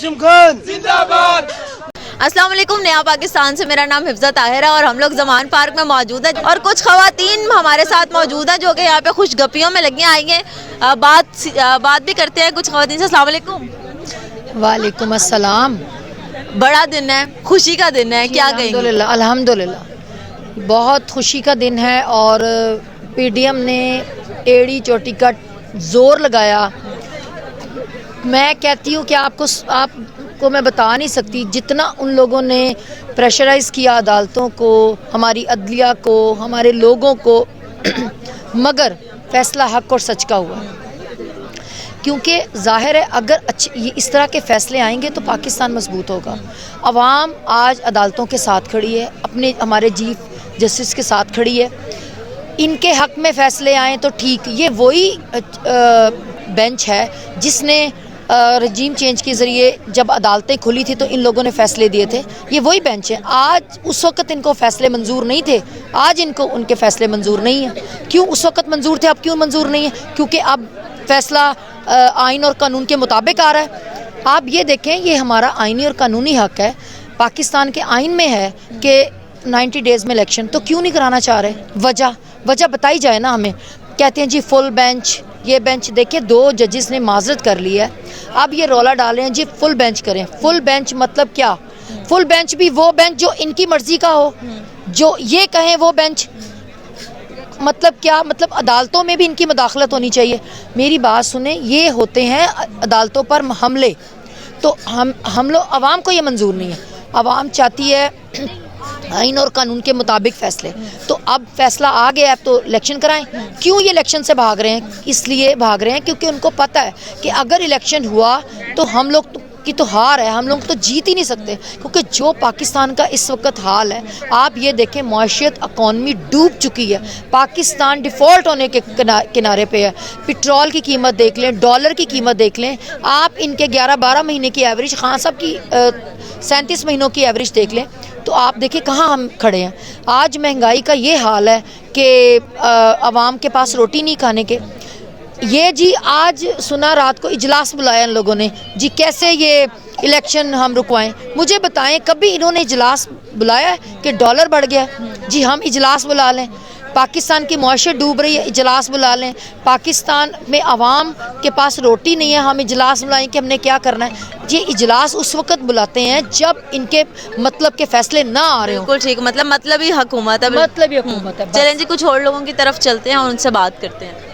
हाशिम खान जिंदाबाद। अस्सलाम वालेकुम, नया पाकिस्तान से मेरा नाम हिफ्ज़ा ताहिर है और हम लोग ज़मान पार्क में मौजूद है और कुछ ख़वातीन हमारे साथ मौजूद हैं जो कि यहाँ पे खुश गप्पियों में लगी आएंगे। बात भी करते हैं कुछ ख़वातीन से। अस्सलाम वालेकुम। वालेकुम अस्सलाम। बड़ा दिन है, खुशी का दिन है, क्या कहेंगे? अल्हम्दुलिल्लाह, अल्हम्दुलिल्लाह बहुत खुशी का दिन है और पीडीएम ने एड़ी चोटी का जोर लगाया। मैं कहती हूँ कि आपको मैं बता नहीं सकती जितना उन लोगों ने प्रेशराइज़ किया अदालतों को, हमारी अदलिया को, हमारे लोगों को मगर फैसला हक और सच का हुआ, क्योंकि जाहिर है अगर ये इस तरह के फैसले आएंगे तो पाकिस्तान मजबूत होगा। अवाम आज अदालतों के साथ खड़ी है, हमारे चीफ जस्टिस के साथ खड़ी है। इनके हक में फ़ैसले आएँ तो ठीक। ये वही बेंच है जिसने रजीम चेंज के ज़रिए जब अदालतें खुली थी तो इन लोगों ने फ़ैसले दिए थे। ये वही बेंच है। आज उस वक़्त इनको फ़ैसले मंजूर नहीं थे, आज इनको उनके फ़ैसले मंजूर नहीं हैं। क्यों उस वक़्त मंजूर थे, अब क्यों मंजूर नहीं है? क्योंकि अब फ़ैसला आइन और कानून के मुताबिक आ रहा है। आप ये देखें, ये हमारा आइनी और कानूनी हक है। पाकिस्तान के आइन में है कि 90 डेज़ में इलेक्शन, तो क्यों नहीं कराना चाह रहे? वजह बताई जाए ना हमें। कहते हैं जी फुल बेंच, ये बेंच। देखिए 2 जजेस ने माजरत कर ली है, अब ये रौला डाल रहे हैं जी फुल बेंच करें। फुल बेंच मतलब क्या? फुल बेंच भी वो बेंच जो इनकी मर्जी का हो, जो ये कहें वो बेंच। मतलब क्या? मतलब अदालतों में भी इनकी मुदाखलत होनी चाहिए। मेरी बात सुने, ये होते हैं अदालतों पर हमले, तो हम लोग अवाम को ये मंजूर नहीं है। अवाम चाहती है आइन और कानून के मुताबिक फ़ैसले। तो अब फैसला आ गया, अब तो इलेक्शन कराएं। क्यों ये इलेक्शन से भाग रहे हैं? इसलिए भाग रहे हैं क्योंकि उनको पता है कि अगर इलेक्शन हुआ तो हम लोग की तो हार है, हम लोग तो जीत ही नहीं सकते। क्योंकि जो पाकिस्तान का इस वक्त हाल है, आप ये देखें, माशियत इकॉनमी डूब चुकी है। पाकिस्तान डिफ़ॉल्ट होने के किनारे पे है। पेट्रोल की कीमत देख लें, डॉलर की कीमत देख लें, आप इनके 11-12 महीने की एवरेज, खान साहब की 37 महीनों की एवरेज देख लें, तो आप देखिए कहाँ हम खड़े हैं। आज महंगाई का ये हाल है कि आवाम के पास रोटी नहीं खाने के। ये जी आज सुना रात को इजलास बुलाया इन लोगों ने जी, कैसे ये इलेक्शन हम रुकवाएं? मुझे बताएं कभी इन्होंने इजलास बुलाया कि डॉलर बढ़ गया जी हम इजलास बुला लें? पाकिस्तान की मौशत डूब रही है, इजलास बुला लें? पाकिस्तान में आवाम के पास रोटी नहीं है, हम इजलास बुलाएं कि हमने क्या करना है? ये इजलास उस वक्त बुलाते हैं जब इनके मतलब के फैसले ना आ रहे हो। बिल्कुल ठीक, मतलब ही हुकूमत है। मतलब ही हुकूमत है। चलें जी, कुछ और लोगों की तरफ चलते हैं और उनसे बात करते हैं।